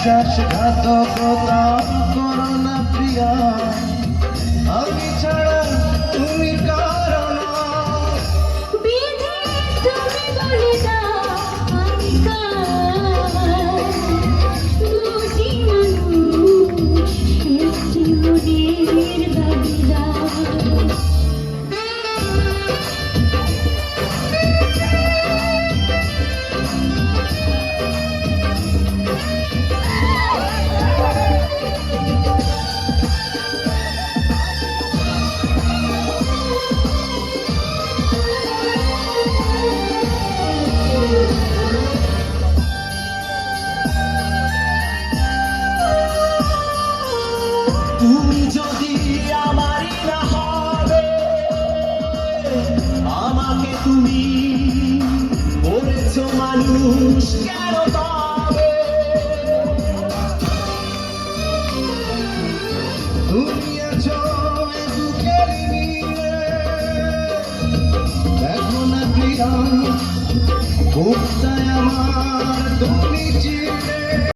বিশ্বাসঘাতকতা করো না প্রিয়া, আমি ছাড়া তুমি কারো না। বিধি তুমি বলে দাও আমি কার, দুটি মানুষ একটি মনের ভাগিদার। তুমি যদি আমারই না হবে, আমাকে তুমি বলেছো মানুষ কেন তবে? তুমি আছো এ বুকের নীড়ে, দেখো না প্রিয়া বুকটায় আমার তুমি চিড়ে।